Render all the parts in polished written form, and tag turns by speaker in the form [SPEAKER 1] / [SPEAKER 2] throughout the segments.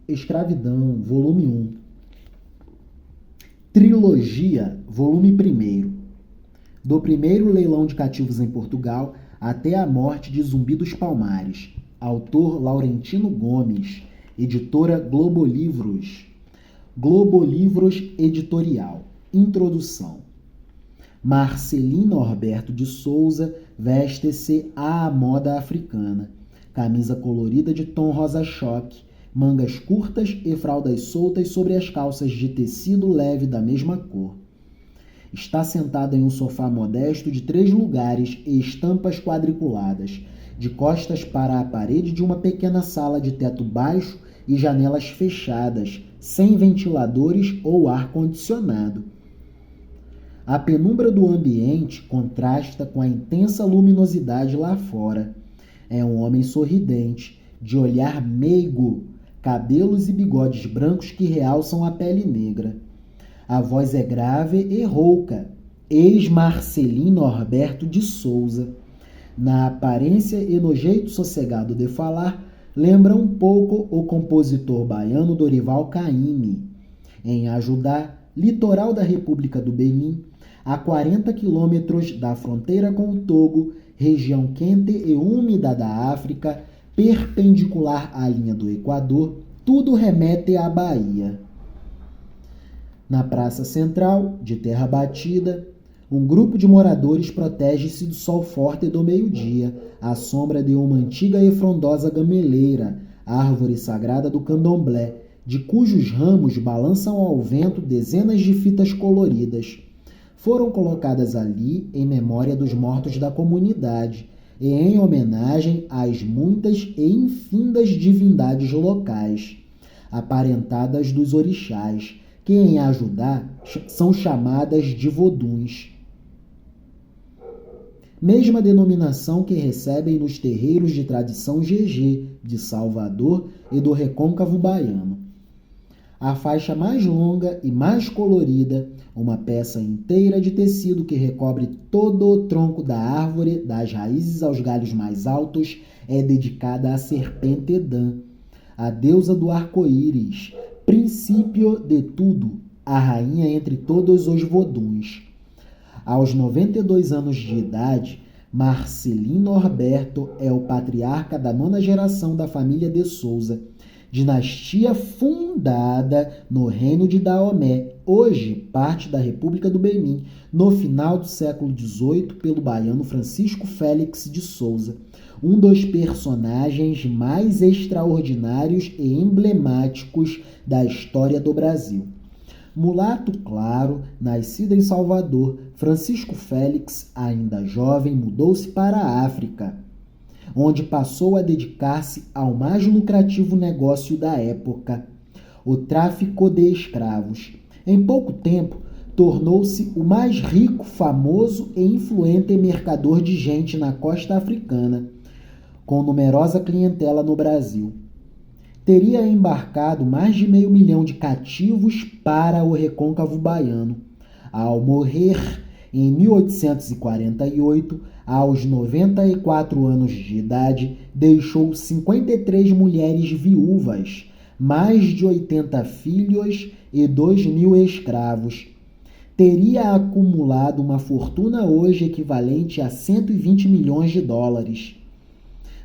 [SPEAKER 1] Escravidão, volume 1. Trilogia, volume 1. Do primeiro leilão de cativos em Portugal até a morte de Zumbi dos Palmares. Autor Laurentino Gomes. Editora Globolivros. Globolivros Editorial. Introdução. Marcelim Norberto de Souza veste-se à moda africana. Camisa colorida de tom rosa-choque, mangas curtas e fraldas soltas sobre as calças de tecido leve da mesma cor. Está sentado em um sofá modesto de 3 lugares e estampas quadriculadas, de costas para a parede de uma pequena sala de teto baixo e janelas fechadas, sem ventiladores ou ar-condicionado. A penumbra do ambiente contrasta com a intensa luminosidade lá fora. É um homem sorridente, de olhar meigo, cabelos e bigodes brancos que realçam a pele negra. A voz é grave e rouca, ex-Marcelim Norberto de Souza. Na aparência e no jeito sossegado de falar, lembra um pouco o compositor baiano Dorival Caymmi. Em Ajudá, litoral da República do Benin, a 40 quilômetros da fronteira com o Togo, região quente e úmida da África, perpendicular à linha do Equador, tudo remete à Bahia. Na praça central, de terra batida, um grupo de moradores protege-se do sol forte do meio-dia, à sombra de uma antiga e frondosa gameleira, árvore sagrada do candomblé, de cujos ramos balançam ao vento dezenas de fitas coloridas. Foram colocadas ali em memória dos mortos da comunidade e em homenagem às muitas e infindas divindades locais, aparentadas dos orixás, que em Ajudá são chamadas de voduns. Mesma denominação que recebem nos terreiros de tradição Gegé, de Salvador e do Recôncavo Baiano. A faixa mais longa e mais colorida, uma peça inteira de tecido que recobre todo o tronco da árvore, das raízes aos galhos mais altos, é dedicada à serpente Edã, a deusa do arco-íris, princípio de tudo, a rainha entre todos os voduns. Aos 92 anos de idade, Marcelim Norberto é o patriarca da 9ª geração da família de Souza, dinastia fundada no reino de Daomé, hoje parte da República do Benin, no final do século XVIII, pelo baiano Francisco Félix de Souza, um dos personagens mais extraordinários e emblemáticos da história do Brasil. Mulato claro, nascido em Salvador, Francisco Félix, ainda jovem, mudou-se para a África, onde passou a dedicar-se ao mais lucrativo negócio da época, o tráfico de escravos. Em pouco tempo, tornou-se o mais rico, famoso e influente mercador de gente na costa africana, com numerosa clientela no Brasil. Teria embarcado mais de 500 mil de cativos para o recôncavo baiano. Ao morrer, em 1848, aos 94 anos de idade, deixou 53 mulheres viúvas, mais de 80 filhos e 2.000 escravos. Teria acumulado uma fortuna hoje equivalente a 120 milhões de dólares.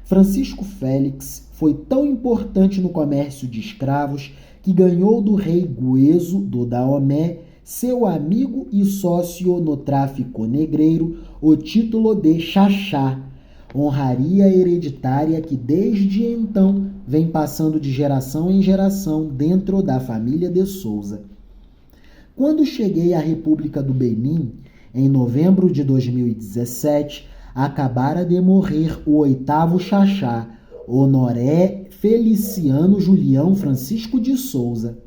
[SPEAKER 1] Francisco Félix foi tão importante no comércio de escravos que ganhou do rei Gueso do Daomé, seu amigo e sócio no tráfico negreiro, o título de Xaxá, honraria hereditária que desde então vem passando de geração em geração dentro da família de Souza. Quando cheguei à República do Benin, em novembro de 2017, acabara de morrer o 8º Xaxá, Honoré Feliciano Julião Francisco de Souza.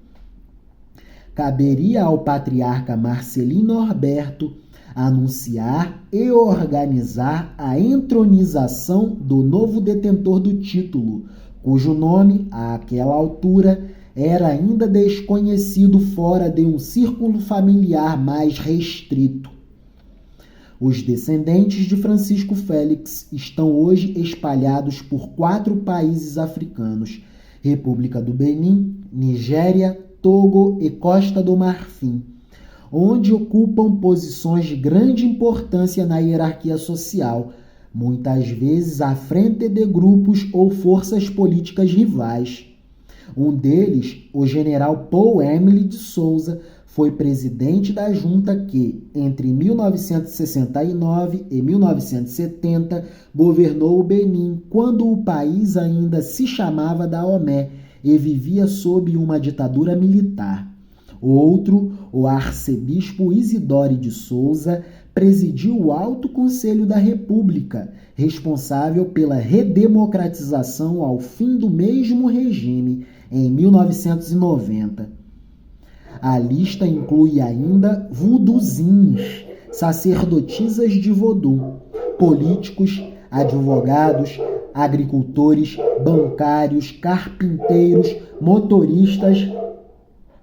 [SPEAKER 1] Caberia ao patriarca Marcelim Norberto anunciar e organizar a entronização do novo detentor do título, cujo nome, àquela altura, era ainda desconhecido fora de um círculo familiar mais restrito. Os descendentes de Francisco Félix estão hoje espalhados por 4 países africanos, República do Benin, Nigéria, Togo e Costa do Marfim, onde ocupam posições de grande importância na hierarquia social, muitas vezes à frente de grupos ou forças políticas rivais. Um deles, o general Paul Emile de Souza, foi presidente da junta que, entre 1969 e 1970, governou o Benin, quando o país ainda se chamava Daomé e vivia sob uma ditadura militar. Outro, o arcebispo Isidore de Souza, presidiu o Alto Conselho da República, responsável pela redemocratização ao fim do mesmo regime, em 1990. A lista inclui ainda voodoozinhos, sacerdotisas de vodum, políticos, advogados, agricultores, bancários, carpinteiros, motoristas,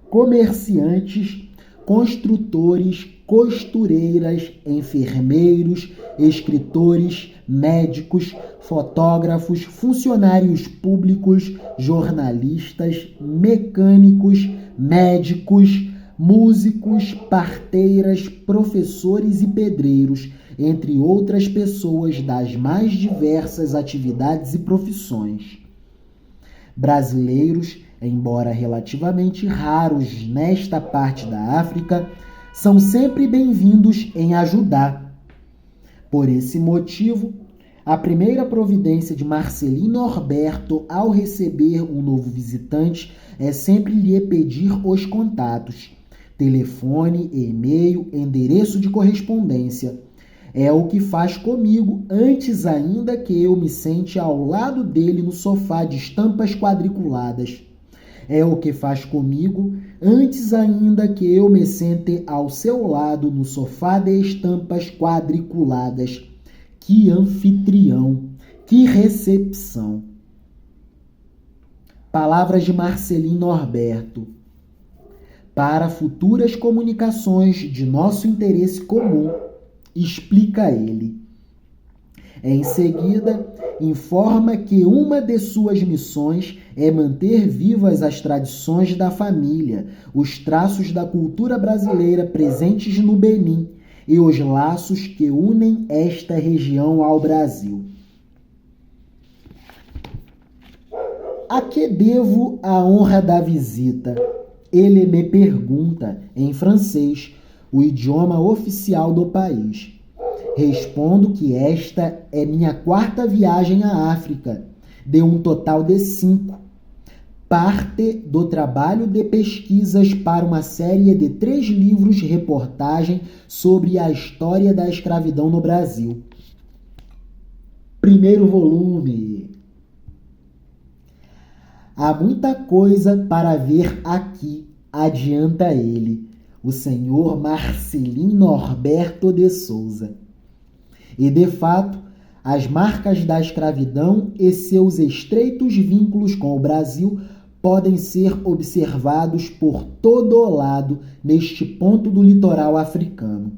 [SPEAKER 1] comerciantes, construtores, costureiras, enfermeiros, escritores, médicos, fotógrafos, funcionários públicos, jornalistas, mecânicos, médicos, músicos, parteiras, professores e pedreiros, entre outras pessoas das mais diversas atividades e profissões. Brasileiros, embora relativamente raros nesta parte da África, são sempre bem-vindos em ajudar. Por esse motivo, a primeira providência de Marcelino Norberto ao receber um novo visitante é sempre lhe pedir os contatos, telefone, e-mail, endereço de correspondência. É o que faz comigo antes ainda que eu me sente ao lado dele no sofá de estampas quadriculadas. É o que faz comigo antes ainda que eu me sente ao seu lado no sofá de estampas quadriculadas. Que anfitrião, que recepção. Palavras de Marcelino Norberto. Para futuras comunicações de nosso interesse comum, explica ele. Em seguida, informa que uma de suas missões é manter vivas as tradições da família, os traços da cultura brasileira presentes no Benin e os laços que unem esta região ao Brasil. A que devo a honra da visita? Ele me pergunta, em francês, o idioma oficial do país. Respondo que esta é minha 4ª viagem à África, de um total de 5. Parte do trabalho de pesquisas para uma série de 3 livros-reportagem sobre a história da escravidão no Brasil. Primeiro volume. Há muita coisa para ver aqui, adianta ele, o senhor Marcelino Norberto de Souza. E, de fato, as marcas da escravidão e seus estreitos vínculos com o Brasil podem ser observados por todo o lado neste ponto do litoral africano.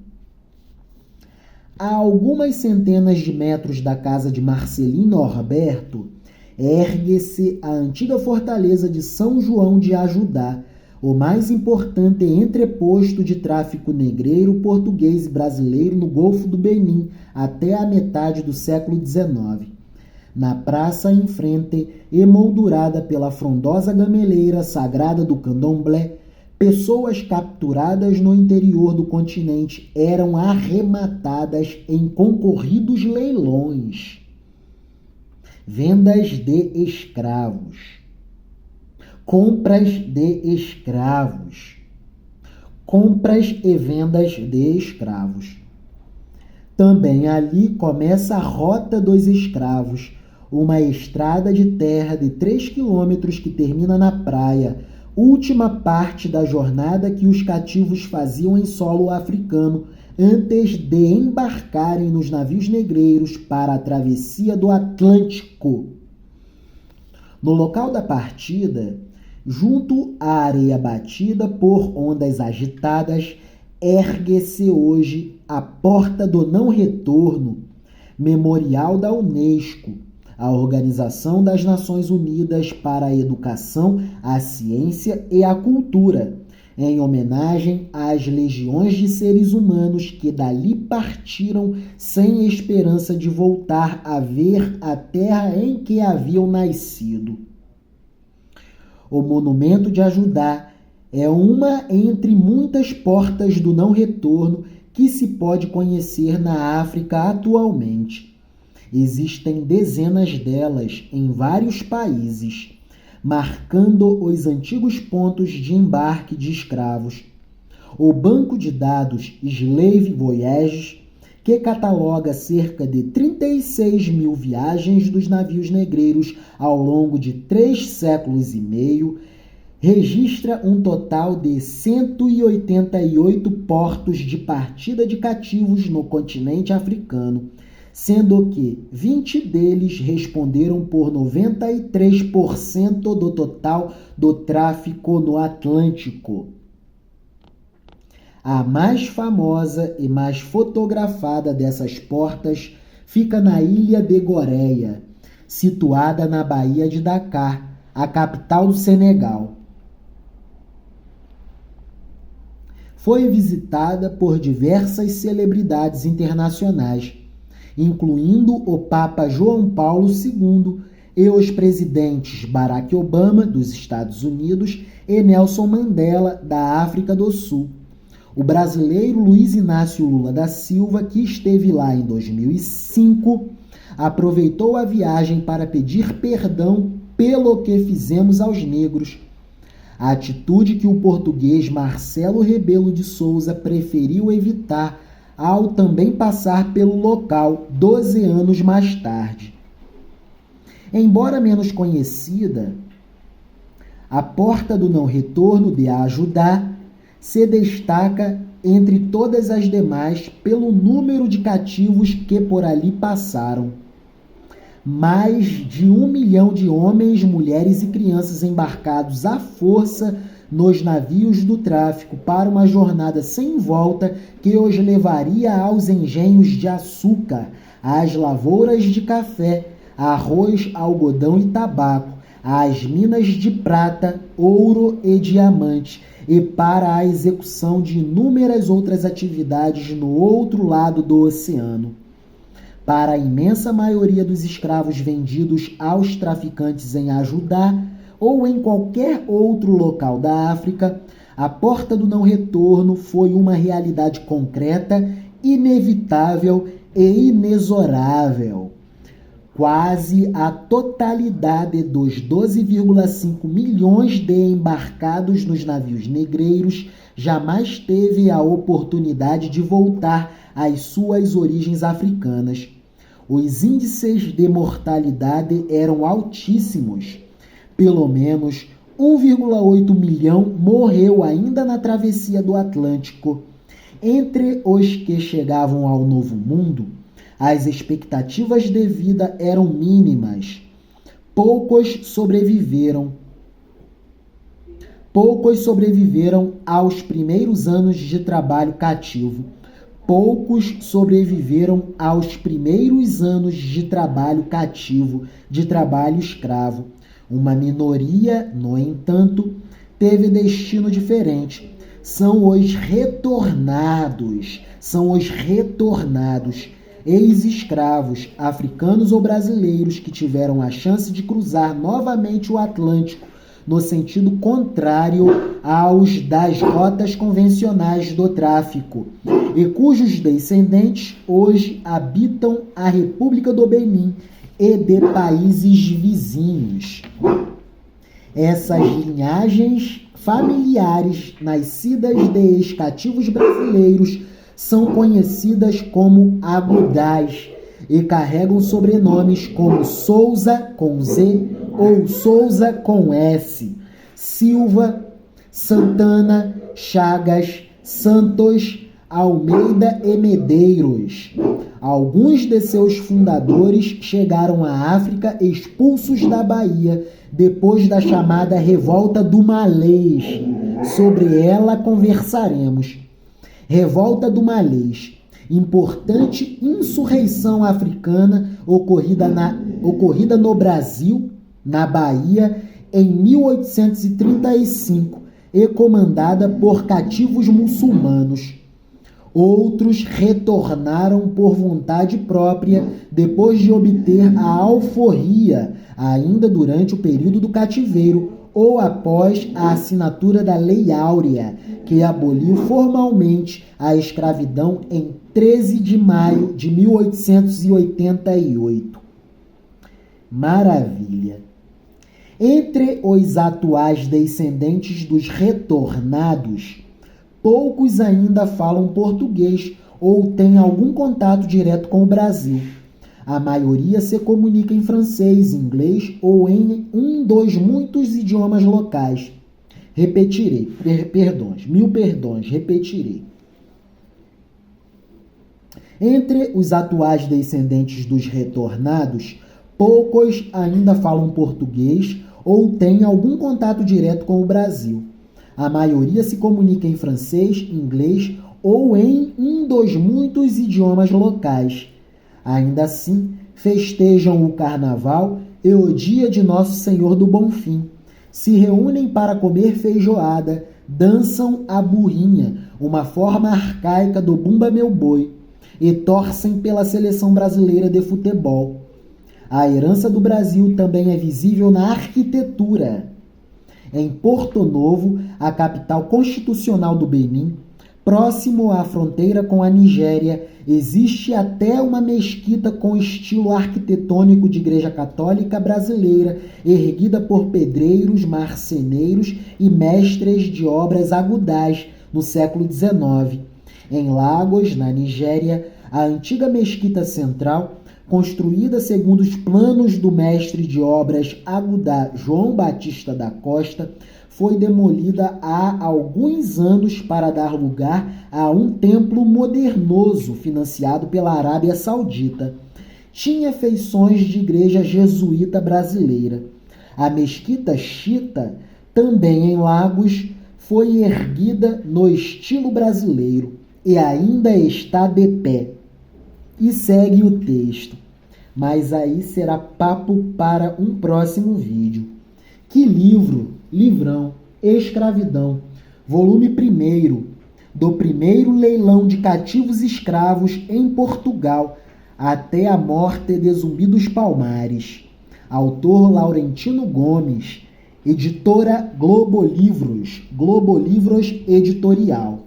[SPEAKER 1] A algumas centenas de metros da casa de Marcelino Norberto, ergue-se a antiga fortaleza de São João de Ajudá, o mais importante entreposto de tráfico negreiro português e brasileiro no Golfo do Benin até a metade do século XIX. Na praça em frente, emoldurada pela frondosa gameleira sagrada do candomblé, pessoas capturadas no interior do continente eram arrematadas em concorridos leilões. Vendas de escravos. Compras de escravos. Compras e vendas de escravos. Também ali começa a Rota dos Escravos, uma estrada de terra de 3 quilômetros que termina na praia, última parte da jornada que os cativos faziam em solo africano antes de embarcarem nos navios negreiros para a travessia do Atlântico. No local da partida, junto à areia batida por ondas agitadas, ergue-se hoje a Porta do Não Retorno, memorial da Unesco, a Organização das Nações Unidas para a Educação, a Ciência e a Cultura, em homenagem às legiões de seres humanos que dali partiram sem esperança de voltar a ver a terra em que haviam nascido. O Monumento de Ajudá é uma entre muitas portas do não retorno que se pode conhecer na África atualmente. Existem dezenas delas em vários países, marcando os antigos pontos de embarque de escravos. O banco de dados Slave Voyages, que cataloga cerca de 36 mil viagens dos navios negreiros ao longo de 3 séculos e meio, registra um total de 188 portos de partida de cativos no continente africano, sendo que 20 deles responderam por 93% do total do tráfico no Atlântico. A mais famosa e mais fotografada dessas portas fica na ilha de Goréia, situada na Baía de Dakar, a capital do Senegal. Foi visitada por diversas celebridades internacionais, incluindo o Papa João Paulo II e os presidentes Barack Obama, dos Estados Unidos, e Nelson Mandela, da África do Sul. O brasileiro Luiz Inácio Lula da Silva, que esteve lá em 2005, aproveitou a viagem para pedir perdão pelo que fizemos aos negros. A atitude que o português Marcelo Rebelo de Souza preferiu evitar ao também passar pelo local 12 anos mais tarde. Embora menos conhecida, a Porta do Não Retorno de Ajudá se destaca entre todas as demais pelo número de cativos que por ali passaram. Mais de 1 milhão de homens, mulheres e crianças embarcados à força nos navios do tráfico para uma jornada sem volta que os levaria aos engenhos de açúcar, às lavouras de café, arroz, algodão e tabaco, às minas de prata, ouro e diamante, e para a execução de inúmeras outras atividades no outro lado do oceano. Para a imensa maioria dos escravos vendidos aos traficantes em Ajudá ou em qualquer outro local da África, a Porta do Não Retorno foi uma realidade concreta, inevitável e inexorável. Quase a totalidade dos 12,5 milhões de embarcados nos navios negreiros jamais teve a oportunidade de voltar às suas origens africanas. Os índices de mortalidade eram altíssimos. Pelo menos 1,8 milhão morreu ainda na travessia do Atlântico. Entre os que chegavam ao Novo Mundo, as expectativas de vida eram mínimas. Poucos sobreviveram aos primeiros anos de trabalho cativo. Poucos sobreviveram aos primeiros anos de trabalho cativo, de trabalho escravo. Uma minoria, no entanto, teve destino diferente. São os retornados, ex-escravos, africanos ou brasileiros que tiveram a chance de cruzar novamente o Atlântico no sentido contrário aos das rotas convencionais do tráfico, e cujos descendentes hoje habitam a República do Benin e de países vizinhos. Essas linhagens familiares nascidas de ex-cativos brasileiros são conhecidas como agudás e carregam sobrenomes como Souza com Z ou Souza com S, Silva, Santana, Chagas, Santos, Almeida e Medeiros. Alguns de seus fundadores chegaram à África expulsos da Bahia depois da chamada Revolta do Malês. Sobre ela conversaremos. Revolta do Malês. importante insurreição africana ocorrida no Brasil, na Bahia, em 1835, e comandada por cativos muçulmanos. Outros retornaram por vontade própria depois de obter a alforria, ainda durante o período do cativeiro ou após a assinatura da Lei Áurea, que aboliu formalmente a escravidão em 13 de maio de 1888. Maravilha! Entre os atuais descendentes dos retornados, poucos ainda falam português ou têm algum contato direto com o Brasil. A maioria se comunica em francês, inglês ou em um dos muitos idiomas locais. Repetirei. Entre os atuais descendentes dos retornados, poucos ainda falam português ou têm algum contato direto com o Brasil. A maioria se comunica em francês, inglês ou em um dos muitos idiomas locais. Ainda assim, festejam o Carnaval e o dia de Nosso Senhor do Bonfim. Se reúnem para comer feijoada, dançam a burrinha, uma forma arcaica do Bumba Meu Boi, e torcem pela seleção brasileira de futebol. A herança do Brasil também é visível na arquitetura. Em Porto Novo, a capital constitucional do Benin, próximo à fronteira com a Nigéria, existe até uma mesquita com estilo arquitetônico de igreja católica brasileira, erguida por pedreiros, marceneiros e mestres de obras agudais no século XIX. Em Lagos, na Nigéria, a antiga mesquita central, construída segundo os planos do mestre de obras Agudá João Batista da Costa, foi demolida há alguns anos para dar lugar a um templo modernoso financiado pela Arábia Saudita. Tinha feições de igreja jesuíta brasileira. A mesquita Chita, também em Lagos, foi erguida no estilo brasileiro e ainda está de pé. E segue o texto. Mas aí será papo para um próximo vídeo. Que livrão, Escravidão, volume 1º, do primeiro leilão de cativos escravos em Portugal até a morte de Zumbi dos Palmares. Autor Laurentino Gomes, editora Globolivros Editorial.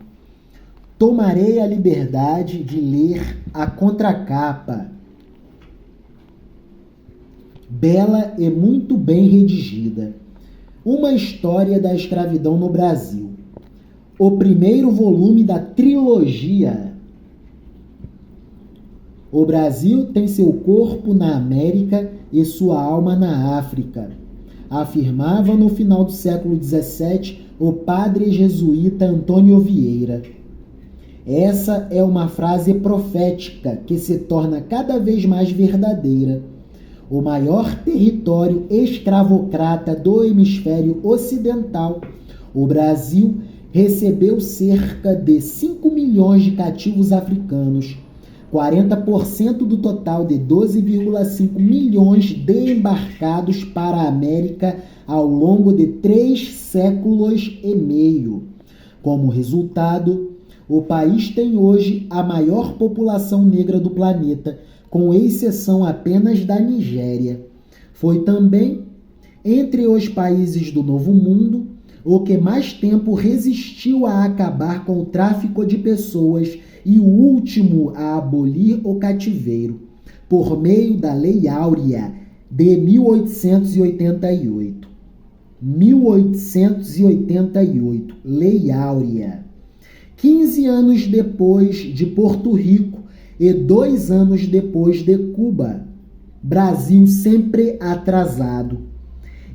[SPEAKER 1] Tomarei a liberdade de ler a contracapa. Bela e muito bem redigida. Uma história da escravidão no Brasil. O primeiro volume da trilogia. O Brasil tem seu corpo na América e sua alma na África, afirmava no final do século XVII o padre jesuíta Antônio Vieira. Essa é uma frase profética que se torna cada vez mais verdadeira. O maior território escravocrata do hemisfério ocidental, o Brasil, recebeu cerca de 5 milhões de cativos africanos, 40% do total de 12,5 milhões de embarcados para a América ao longo de 3 séculos e meio. Como resultado, o país tem hoje a maior população negra do planeta, com exceção apenas da Nigéria. Foi também, entre os países do Novo Mundo, o que mais tempo resistiu a acabar com o tráfico de pessoas e o último a abolir o cativeiro, por meio da Lei Áurea de 1888. 1888, Lei Áurea. 15 anos depois de Porto Rico e 2 anos depois de Cuba. Brasil sempre atrasado.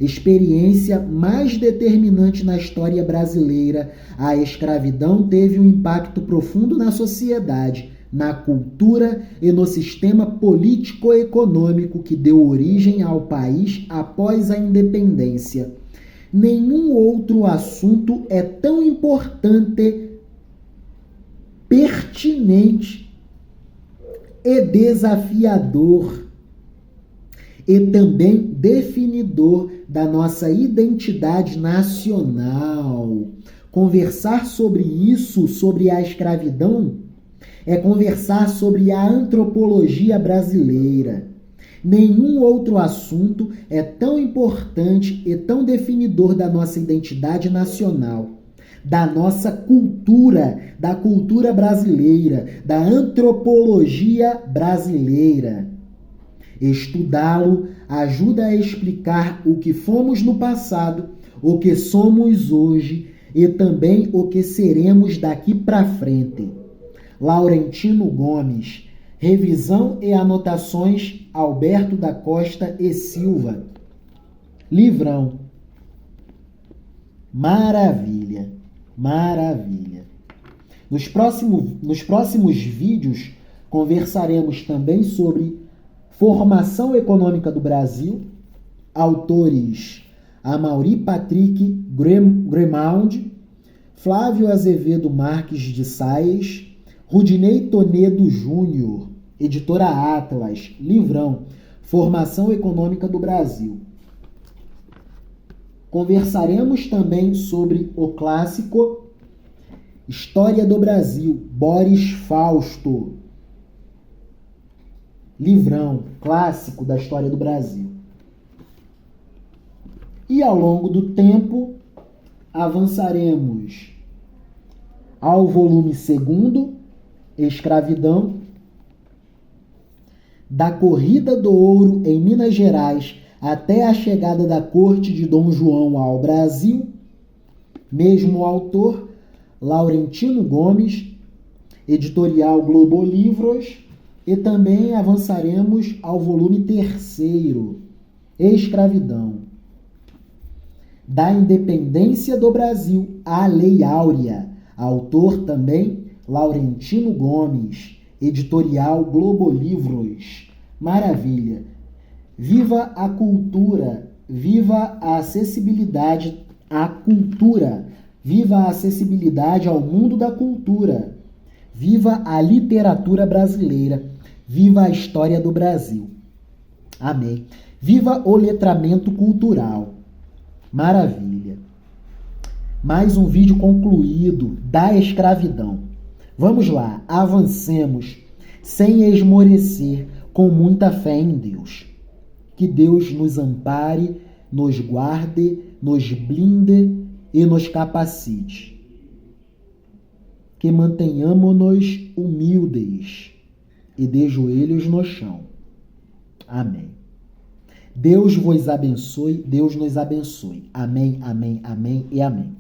[SPEAKER 1] Experiência mais determinante na história brasileira, a escravidão teve um impacto profundo na sociedade, na cultura e no sistema político-econômico que deu origem ao país após a independência. Nenhum outro assunto é tão importante, pertinente e desafiador, e também definidor da nossa identidade nacional. Conversar sobre isso, sobre a escravidão, é conversar sobre a antropologia brasileira. Nenhum outro assunto é tão importante e tão definidor da nossa identidade nacional, da nossa cultura, da cultura brasileira, da antropologia brasileira. Estudá-lo ajuda a explicar o que fomos no passado, o que somos hoje e também o que seremos daqui para frente. Laurentino Gomes. Revisão e anotações, Alberto da Costa e Silva. Livrão. Maravilha, maravilha. Nos próximos vídeos, conversaremos também sobre formação econômica do Brasil, autores Amaury Patrick Gremaud, Flávio Azevedo Marques de Saias, Rudinei Tonedo Júnior, editora Atlas, Livrão, Formação Econômica do Brasil. Conversaremos também sobre o clássico História do Brasil, Boris Fausto. Livrão, clássico da história do Brasil. E ao longo do tempo, avançaremos ao volume 2º, Escravidão, da corrida do ouro em Minas Gerais até a chegada da corte de Dom João ao Brasil, mesmo autor, Laurentino Gomes, editorial Globo Livros, e também avançaremos ao volume 3º, Escravidão, da independência do Brasil à Lei Áurea, autor também Laurentino Gomes, editorial Globo Livros. Maravilha! Viva a cultura, viva a acessibilidade à cultura, viva a acessibilidade ao mundo da cultura, viva a literatura brasileira, viva a história do Brasil. Amém. Viva o letramento cultural. Maravilha. Mais um vídeo concluído da escravidão. Vamos lá, avancemos, sem esmorecer, com muita fé em Deus. Que Deus nos ampare, nos guarde, nos blinde e nos capacite. Que mantenhamos-nos humildes e de joelhos no chão. Amém. Deus vos abençoe, Deus nos abençoe. Amém, amém, amém e amém.